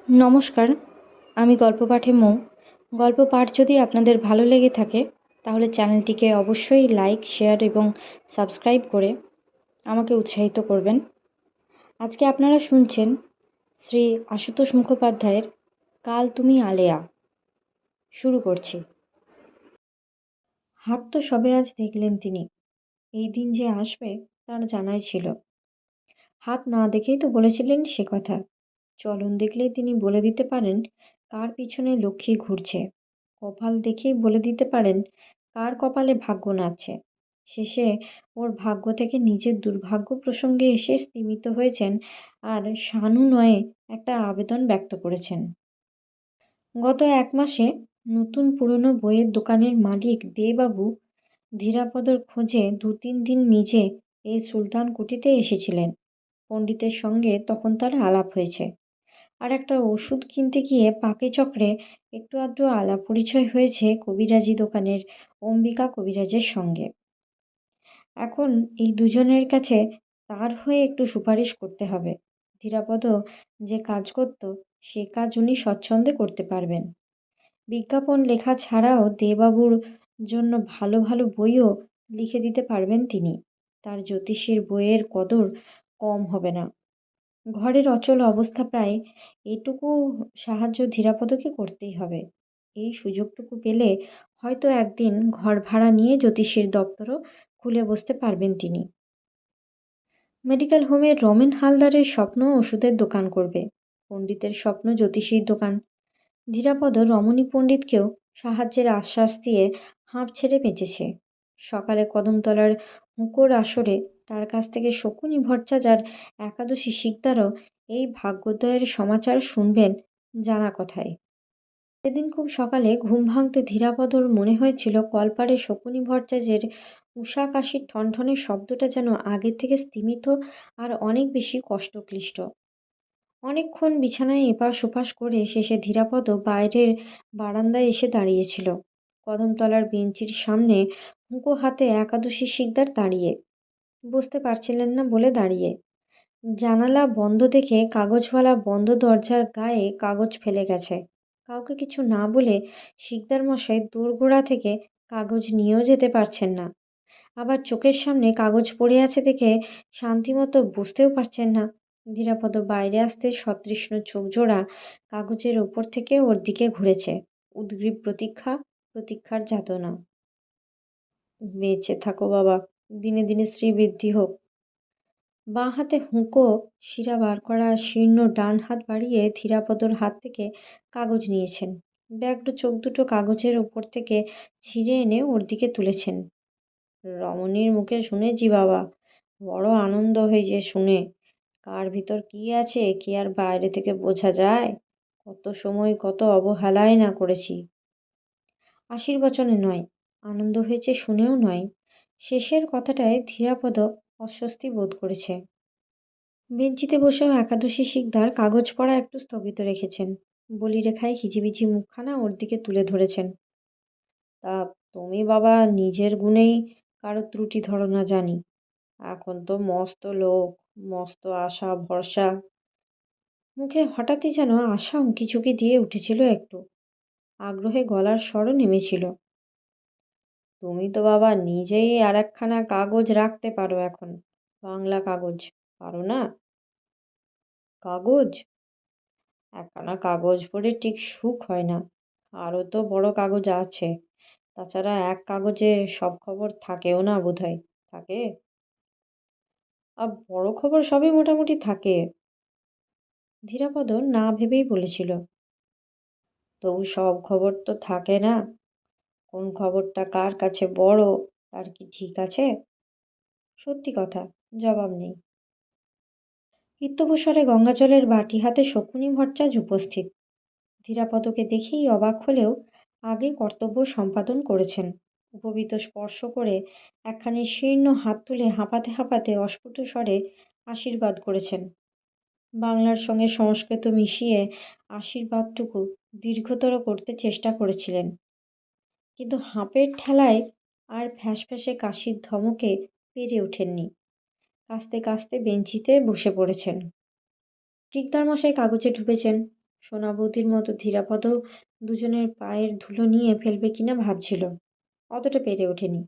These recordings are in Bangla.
নমস্কার, আমি গল্প পাঠে মৌ। গল্প পাঠ যদি আপনাদের ভালো লেগে থাকে তাহলে চ্যানেলটিকে অবশ্যই লাইক, শেয়ার এবং সাবস্ক্রাইব করে আমাকে উৎসাহিত করবেন। আজকে আপনারা শুনছেন শ্রী আশুতোষ মুখোপাধ্যায়ের কাল তুমি আলেয়া। শুরু করছি। হাত তো সবে আজ দেখলেন তিনি, এই দিন যে আসবে তার জানাই ছিল। হাত না দেখেই তো বলেছিলেন সে কথা। চলন দেখলেই তিনি বলে দিতে পারেন কার পিছনে লক্ষ্মী ঘুরছে। কপাল দেখেই বলে দিতে পারেন কার কপালে ভাগ্য নাচছে। শেষে ওর ভাগ্য থেকে নিজের দুর্ভাগ্য প্রসঙ্গে এসে স্তিমিত হয়েছেন আর সানুনয়ে একটা আবেদন ব্যক্ত করেছেন। গত 1 মাসে নতুন পুরনো বইয়ের দোকানের মালিক দেবাবু ধীরাপদর খোঁজে 2-3 দিন নিজে এই সুলতান কুটিতে এসেছিলেন। পণ্ডিতের সঙ্গে তখন তার আলাপ হয়েছে। আর একটা ওষুধ কিনতে গিয়ে পাকে চক্রে একটু আধটু আলাপ পরিচয় হয়েছে কবিরাজি দোকানের অম্বিকা কবিরাজের সঙ্গে। এখন এই দুজনের কাছে তার হয়ে একটু সুপারিশ করতে হবে। ধীরাপদ যে কাজ করত সে কাজ উনি স্বচ্ছন্দে করতে পারবেন। বিজ্ঞাপন লেখা ছাড়াও দেবাবুর জন্য ভালো ভালো বইও লিখে দিতে পারবেন তিনি। তার জ্যোতিষীর বইয়ের কদর কম হবে না। ঘরের অচল অবস্থা প্রায়, এটুকু সাহায্য ধীরাপদকে করতেই হবে। এই সুযোগটুকু পেলে হয়তো একদিন ঘর ভাড়া নিয়ে জ্যোতিষীর দপ্তরও খুলে বসতে পারবেন তিনি। মেডিকেল হোমের রমেন হালদারের স্বপ্ন ওষুধের দোকান করবে, পণ্ডিতের স্বপ্ন জ্যোতিষীর দোকান। ধীরাপদ রমণী পণ্ডিতকেও সাহায্যের আশ্বাস দিয়ে হাঁপ ছেড়ে বেঁচেছে। সকালে কদমতলার হুঁকোর আসরে তার কাছ থেকে শকুনি ভট্টাচার একাদশী শিকদারও এই ভাগ্যোদয়ের সমাচার শুনবেন জানা কথায়। সেদিন খুব সকালে ঘুম ভাঙতে ধীরাপদর মনে হয়েছিল কলপাড়ে শকুনি ভট্টাচার্যের উষা কাশির ঠনঠনের শব্দটা যেন আগের থেকে স্তিমিত আর অনেক বেশি কষ্টক্লিষ্ট। অনেকক্ষণ বিছানায় এপাশ ওপাশ করে শেষে ধীরাপদ বাইরের বারান্দায় এসে দাঁড়িয়েছিল। কদমতলার বেঞ্চির সামনে হুঁকো হাতে একাদশী শিকদার দাঁড়িয়ে, বুঝতে পারছিলেন না বলে দাঁড়িয়ে। জানালা বন্ধ দেখে কাগজওয়ালা বন্ধ দরজার গায়ে কাগজ ফেলে গেছে। কাউকে কিছু না বলে শিকদার মশাই দোরগোড়া থেকে কাগজ নিয়েও যেতে পারছেন না। আবার চোখের সামনে কাগজ পড়ে আছে দেখে শান্তিমতো বুঝতেও পারছেন না। ধীরাপদ বাইরে আসতে সতৃষ্ণ চোখজোড়া কাগজের ওপর থেকে ওর দিকে ঘুরেছে। উদ্গ্রীব প্রতীক্ষা, প্রতীক্ষার যাতনা। বেঁচে থাকো বাবা, দিনে দিনে শ্রীবৃদ্ধি হোক। বাঁ হাতে হুঁকো শিরা বার করা শীর্ণ ডান হাত বাড়িয়ে ধীরাপদর হাত থেকে কাগজ নিয়েছেন। ব্যাগ্র চোখ দুটো কাগজের ওপর থেকে ছিঁড়ে এনে ওর দিকে তুলেছেন। রমণীর মুখে শুনেছি বাবা, বড় আনন্দ হয়েছে শুনে। কার ভিতর কি আছে কি আর বাইরে থেকে বোঝা যায়? কত সময় কত অবহেলাই না করেছি। আশীর্বচনে নয়, আনন্দ হয়েছে শুনেও নয়। শেষের কথাটায় ধীরাপদ অস্বস্তি বোধ করেছে। বেঞ্চিতে বসেও একাদশী শিকদার কাগজ পড়া একটু স্থগিত রেখেছেন। বলিরেখায় হিজিবিজি মুখখানা ওর দিকে তুলে ধরেছেন। তা তুমি বাবা নিজের গুণেই কারো ত্রুটি ধরো না জানি। এখন তো মস্ত লোক, মস্ত আশা ভরসা। মুখে হঠাৎই যেন আশা উঁকিঝুঁকি দিয়ে উঠেছিল একটু। আগ্রহে গলার স্বরও নেমেছিল। তুমি তো বাবা নিজেই আর একখানা কাগজ রাখতে পারো এখন, বাংলা কাগজ। পারো না? কাগজ? একখানা কাগজ পড়ে ঠিক সুখ হয় না। আরও তো বড় কাগজ আছে। তাছাড়া এক কাগজে সব খবর থাকেও না বোধহয়। থাকে? বড় খবর সবই মোটামুটি থাকে। ধীরাপদ না ভেবেই বলেছিল। তবু সব খবর তো থাকে না। কোন খবরটা কার কাছে বড় তার কি ঠিক আছে? সত্যি কথা, জবাব নেই। ইত্যবসরে গঙ্গাজলের বাটি হাতে শকুনি ভট্টাচার্য উপস্থিত। ধীরাপদকে দেখেই অবাক হলেও আগে কর্তব্য সম্পাদন করেছেন। উপবীত স্পর্শ করে একখানি শীর্ণ হাত তুলে হাঁপাতে হাঁপাতে অস্ফুট স্বরে আশীর্বাদ করেছেন। বাংলার সঙ্গে সংস্কৃত মিশিয়ে আশীর্বাদটুকু দীর্ঘতর করতে চেষ্টা করেছিলেন, কিন্তু হাঁপের ঠেলায় আর ফ্যাঁসফ্যাঁসে কাশির ধমকে পেরে ওঠেননি। কাস্তে কাস্তে বেঞ্চিতে বসে পড়েছেন। শিকদার মশাই কাগজে ঢুকেছেন। সোনাবতীর মতো ধীরাপদ দুজনের পায়ের ধুলো নিয়ে ফেলবে কিনা ভাবছিল, অতটা পেরে ওঠেনি।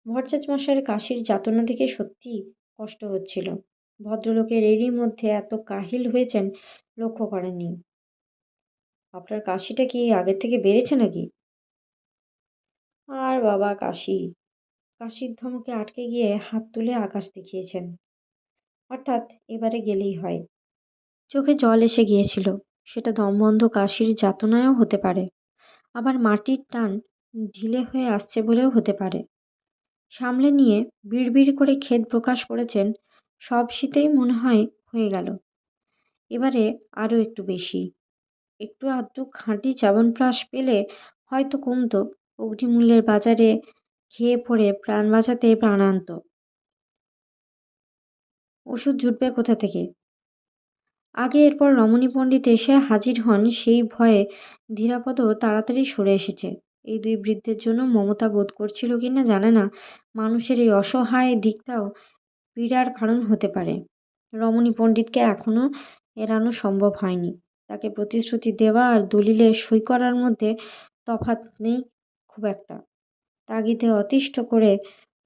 ভট্টাচ মশাইয়ের কাশির যাতনা দেখে সত্যিই কষ্ট হচ্ছিল। ভদ্রলোকের এরই মধ্যে এত কাহিল হয়েছেন লক্ষ্য করেননি। আপনার কাশিটা কি আগের থেকে বেড়েছে নাকি? আর বাবা কাশি! কাশির ধমকে আটকে গিয়ে হাত তুলে আকাশ দেখিয়েছেন। অর্থাৎ এবারে গেলেই হয়। চোখে জল এসে গিয়েছিল। সেটা দমবন্ধ কাশির যাতনায়ও হতে পারে, আবার মাটির টান ঢিলে হয়ে আসছে বলেও হতে পারে। সামলে নিয়ে বিড়বিড় করে খেদ প্রকাশ করেছেন, সব শীতেই মনে হয় হয়ে গেল, এবারে আরও একটু বেশি। একটু আধটু খাঁটি চ্যবনপ্রাশ পেলে হয়তো কমতো। অগ্নিমূল্যের বাজারে খেয়ে পড়ে প্রাণ বাঁচাতে প্রাণান্ত। ওষুধ জুটবে কোথা থেকে? আগে এরপর রমণী পণ্ডিত এসে হাজির হন সেই ভয়ে ধীরাপদ তাড়াতাড়ি সরে এসেছে। এই দুই বৃদ্ধের জন্য মমতা বোধ করছিল কিনা জানে না, মানুষের এই অসহায় দিকটাও পীড়ার কারণ হতে পারে। রমণী পণ্ডিতকে এখনো এড়ানো সম্ভব হয়নি। তাকে প্রতিশ্রুতি দেওয়া আর দলিলে সই করার মধ্যে তফাৎ নেই খুব একটা। তাগিদে অতিষ্ঠ করে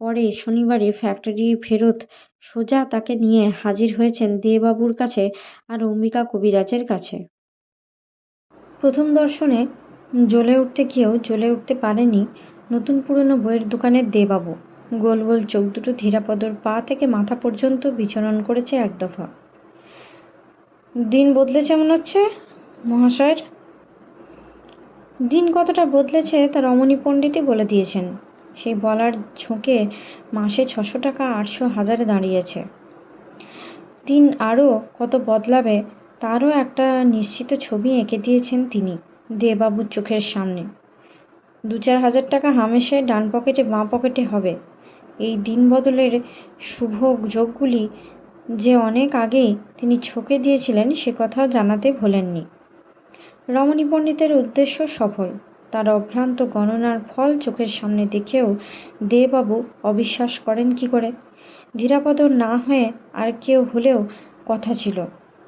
পরে শনিবারে ফ্যাক্টরি ফেরত সোজা তাকে নিয়ে হাজির হয়েছেন দেবাবুর কাছে আর অম্বিকা কবিরাজের কাছে। প্রথম দর্শনে জ্বলে উঠতে গিয়েও জ্বলে উঠতে পারেনি নতুন পুরনো বইয়ের দোকানের দেবাবু। গোল গোল চোখ দুটো ধীরাপদর পা থেকে মাথা পর্যন্ত বিচরণ করেছে এক দফা। দিন বদলেছে মনে হচ্ছে মহাশয়ের। দিন কতটা বদলেছে তা রমণী পণ্ডিতই বলে দিয়েছেন। সেই বলার ঝোঁকে মাসে 600 টাকা 800 হাজারে দাঁড়িয়েছে। দিন আরও কত বদলাবে তারও একটা নিশ্চিত ছবি এঁকে দিয়েছেন তিনি দেবাবুর চোখের সামনে। 2-4 হাজার টাকা হামেশে ডান পকেটে বাঁ পকেটে হবে। এই দিন বদলের শুভ যোগগুলি যে অনেক আগেই তিনি ছকে দিয়েছিলেন সে কথাও জানাতে ভোলেননি। রমণী পণ্ডিতের উদ্দেশ্য সফল। তার অভ্রান্ত গণনার ফল চোখের সামনে দেখেও দেবাবু অবিশ্বাস করেন কি করে? ধীরাপদ না হয়ে আর কেউ হলেও কথা ছিল।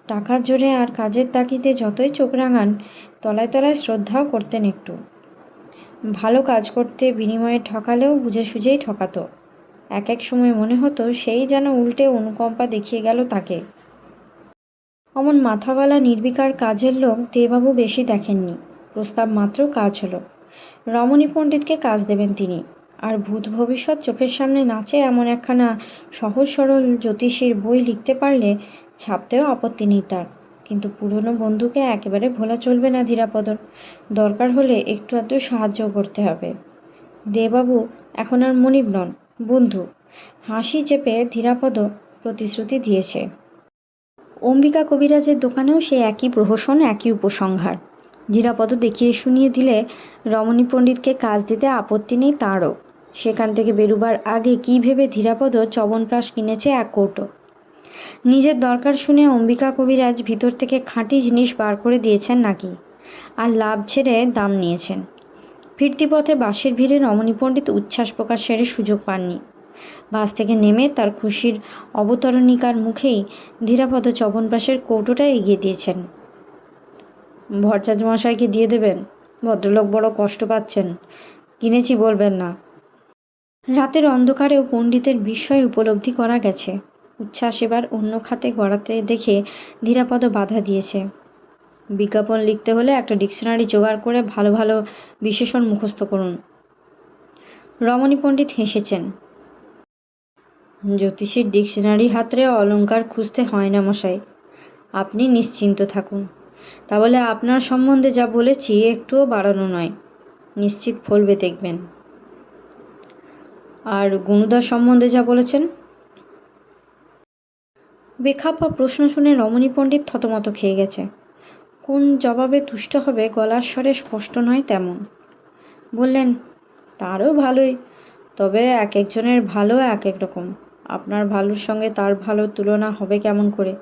টাকার জোরে আর কাজের তাগিদে যতই চোখ রাঙান, তলায় তলায় শ্রদ্ধাও করতেন একটু। ভালো কাজ করতে বিনিময়ে ঠকালেও বুঝে সুঝেই ঠকাতো। এক এক সময় মনে হতো সেই যেন উল্টে অনুকম্পা দেখিয়ে গেল তাকে। অমন মাথাওয়ালা নির্বিকার কাজের লোক দেবাবু বেশি দেখেননি। প্রস্তাব মাত্র কাজ হলো। রমণী পণ্ডিতকে কাজ দেবেন তিনি। আর ভূত ভবিষ্যৎ চোখের সামনে নাচে এমন একখানা সহজ সরল জ্যোতিষীর বই লিখতে পারলে ছাপতেও আপত্তি নেই তার। কিন্তু পুরনো বন্ধুকে একেবারে ভোলা চলবে না ধীরাপদর। দরকার হলে একটু আধটু সাহায্যও করতে হবে। দেবাবু এখন আর মনিব নন, বন্ধু। হাসি চেপে ধীরাপদ প্রতিশ্রুতি দিয়েছে। অম্বিকা কবিরাজের দোকানেও সে একই প্রহসন, একই উপসংহার। ধীরাপদ দেখিয়ে শুনিয়ে দিলে রমণী পণ্ডিতকে কাজ দিতে আপত্তি নেই তাঁরও। সেখান থেকে বেরুবার আগে কী ভেবে ধীরাপদ চ্যবনপ্রাশ কিনেছে 1 কৌটো। নিজের দরকার শুনে অম্বিকা কবিরাজ ভিতর থেকে খাঁটি জিনিস বার করে দিয়েছেন নাকি, আর লাভ ছেড়ে দাম নিয়েছেন। ফিরতি পথে বাসের ভিড়ে রমণী পণ্ডিত উচ্ছ্বাস প্রকাশের সুযোগ পাননি। বাস থেকে নেমে তার খুশির অবতরণিকার মুখেই ধীরাপদ চ্যবনপ্রাশের কৌটোটা এগিয়ে দিয়েছেন। ভট্টাচ মশাইকে দিয়ে দেবেন, ভদ্রলোক বড় কষ্ট পাচ্ছেন। কিনেছি বলবেন না। রাতের অন্ধকারেও পণ্ডিতের বিস্ময় উপলব্ধি করা গেছে। উচ্ছ্বাস এবার অন্য খাতে গড়াতে দেখে ধীরাপদ বাধা দিয়েছে। বিজ্ঞাপন লিখতে হলে একটা ডিকশনারি জোগাড় করে ভালো ভালো বিশেষণ মুখস্থ করুন। রমণী পণ্ডিত হেসেছেন। জ্যোতিষীর ডিকশনারি হাতরে অলঙ্কার খুঁজতে হয় না মশাই, আপনি নিশ্চিন্ত থাকুন। তা বলে আপনার সম্বন্ধে যা বলেছি একটুও বাড়ানো নয়, নিশ্চিত ফলবে দেখবেন। আর গুণদার সম্বন্ধে যা বলেছেন? বেখাপ্পা প্রশ্ন শুনে রমণী পণ্ডিত থতমত খেয়ে গেছে। কোন জবাবে তুষ্ট হবে গলার স্বরে স্পষ্ট নয় তেমন। বললেন, তারও ভালোই, তবে এক একজনের ভালো এক এক রকম। আপনার ভালোর সঙ্গে তার ভালোর তুলনা হবে কেমন করে?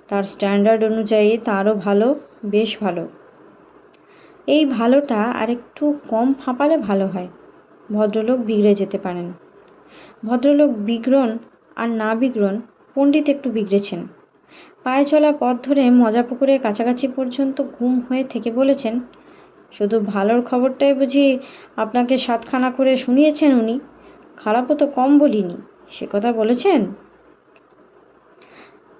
তার স্ট্যান্ডার্ড অনুযায়ী তারও ভালো, বেশ ভালো। এই ভালোটা আরেকটু কম ফাঁপালে ভালো হয়। ভদ্রলোক বিগড়ে যেতে পারেন। ভদ্রলোক বিগড়ন আর না বিগড়ন, পণ্ডিত একটু বিগড়েছেন। পায়ে চলা পথ ধরে মজাপুকুরের কাছাকাছি পর্যন্ত গুম হয়ে থেকে বলেছেন, শুধু ভালোর খবরটাই বুঝি আপনাকে সাতখানা করে শুনিয়েছেন উনি? খারাপও তো কম বলিনি, সে কথা বলেছেন?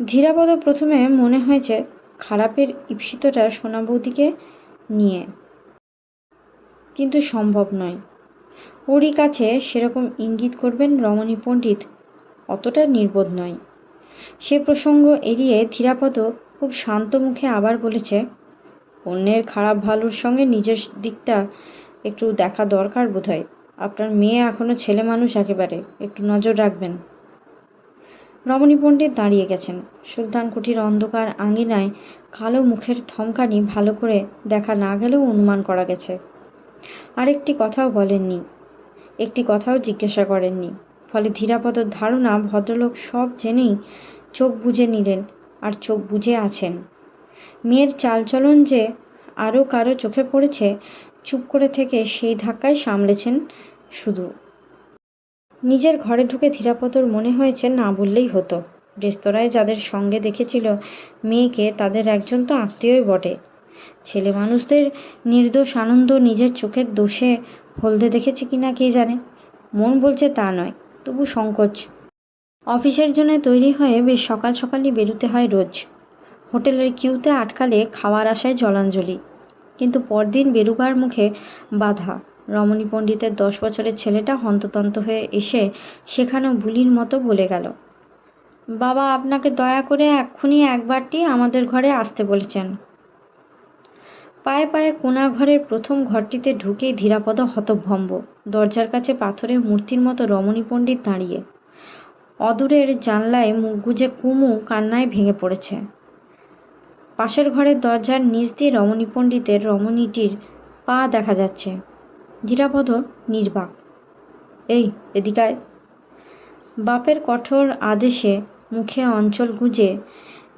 ধীরাপদ প্রথমে মনে হয়েছে খারাপের ঈপ্সিতটা সোনা বৌদিকে নিয়ে, কিন্তু সম্ভব নয়। ওরই কাছে সেরকম ইঙ্গিত করবেন রমণী পণ্ডিত অতটা নির্বোধ নয়। সে প্রসঙ্গ এড়িয়ে ধীরাপদ খুব শান্ত মুখে আবার বলেছে, অন্যের খারাপ ভালোর সঙ্গে নিজের দিকটা একটু দেখা দরকার বোধহয়। আপনার মেয়ে এখনো ছেলে মানুষ, একেবারে একটু নজর রাখবেন। রমণী পণ্ডিত দাঁড়িয়ে গেছেন। সুলতান কুঠির অন্ধকার আঙিনায় কালো মুখের থমকানি ভালো করে দেখা না গেলেও অনুমান করা গেছে। আরেকটি কথাও বলেননি, একটি কথাও জিজ্ঞাসা করেননি। ফলে ধীরাপদর ধারণা ভদ্রলোক সব জেনেই চোখ বুজে নিলেন আর চোখ বুজে আছেন। মেয়ের চালচলন যে আরও কারো চোখে পড়েছে, চুপ করে থেকে সেই ধাক্কায় সামলেছেন শুধু। নিজের ঘরে ঢুকে ধীরাপদর মনে হয়েছে না বললেই হতো। রেস্তোরাঁয় যাদের সঙ্গে দেখেছিল মেয়েকে, তাদের একজন তো আত্মীয়ই বটে। ছেলে মানুষদের নির্দোষ আনন্দ নিজের চোখের দোষে হলদে দেখেছে কিনা কে জানে। মন বলছে তা নয়, তবু সংকোচ। অফিসের জন্য তৈরি হয়ে বেশ সকাল সকালই বেরোতে হয় রোজ। হোটেলের কিউতে আটকালে খাওয়ার আশায় জলাঞ্জলি, কিন্তু পরদিন বেরুবার মুখে বাধা। রমণী পণ্ডিতের 10 বছরের ছেলেটা হন্ততন্ত হয়ে এসে সেখানেও বুলির মতো বলে গেল, বাবা আপনাকে দয়া করে এক্ষুনি একবারটি আমাদের ঘরে আসতে বলেছেন। পায়ে পায়ে কোণা ঘরের প্রথম ঘরটিতে ঢুকেই ধীরাপদ হতভম্ব। দরজার কাছে পাথরের মূর্তির মতো রমণী পণ্ডিত দাঁড়িয়ে। অদূরের জানলায় মুখ গুজে কুমু কান্নায় ভেঙে পড়েছে। পাশের ঘরের দরজার নিচ দিয়ে রমণী পণ্ডিতের রমণীটির পা দেখা যাচ্ছে। ধীরাপদ নির্বাক। এই এদিকায়। বাপের কঠোর আদেশে মুখে অঞ্চল গুঁজে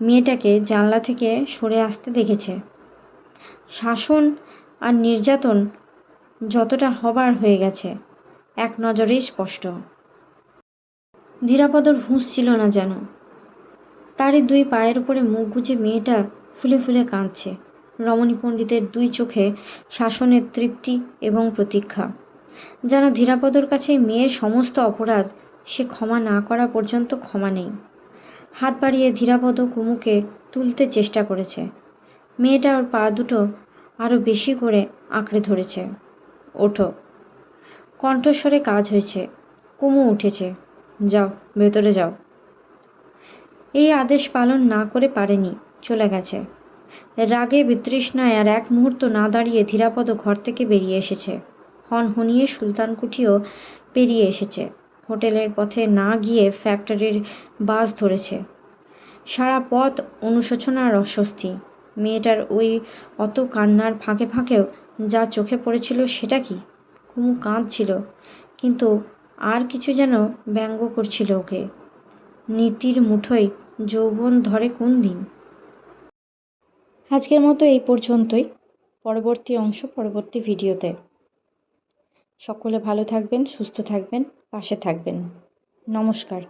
মেয়েটাকে জানলা থেকে সরে আসতে দেখেছে। শাসন আর নির্যাতন যতটা হবার হয়ে গেছে, এক নজরেই স্পষ্ট। ধীরাপদর হুঁশ ছিল না যেন। তারই দুই পায়ের উপরে মুখ গুজে মেয়েটা ফুলে ফুলে কাঁদছে। রমণী পণ্ডিতের দুই চোখে শাসনের তৃপ্তি এবং প্রতীক্ষা। যেন ধীরাপদর কাছে মেয়ের সমস্ত অপরাধ সে ক্ষমা না করা পর্যন্ত ক্ষমা নেই। হাত বাড়িয়ে ধীরাপদ কুমুকে তুলতে চেষ্টা করেছে। মেয়েটা ওর পা দুটো আরও বেশি করে আঁকড়ে ধরেছে। ওঠো। কণ্ঠস্বরে কাজ হয়েছে। কুমু উঠেছে। যাও, ভেতরে যাও। এই আদেশ পালন না করে পারেনি, চলে গেছে। রাগে বিতৃষ্ণায় আর এক মুহূর্ত না দাঁড়িয়ে ধীরাপদ ঘর থেকে বেরিয়ে এসেছে। হনহনিয়ে সুলতান কুঠিও পেরিয়ে এসেছে। হোটেলের পথে না গিয়ে ফ্যাক্টরির বাস ধরেছে। সারা পথ অনুশোচনা আর অস্বস্তি। মেয়েটার ওই অত কান্নার ফাঁকে ফাঁকেও যা চোখে পড়েছিল সেটা কি? কুমু কাঁদছিল, কিন্তু আর কিছু যেন ব্যঙ্গ করছিল ওকে। নীতির মুঠোয় যৌবন ধরে কোন দিন? আজকের মতো এই পর্যন্তই। পরবর্তী অংশ পরবর্তী ভিডিওতে। সকলে ভালো থাকবেন, সুস্থ থাকবেন, পাশে থাকবেন। নমস্কার।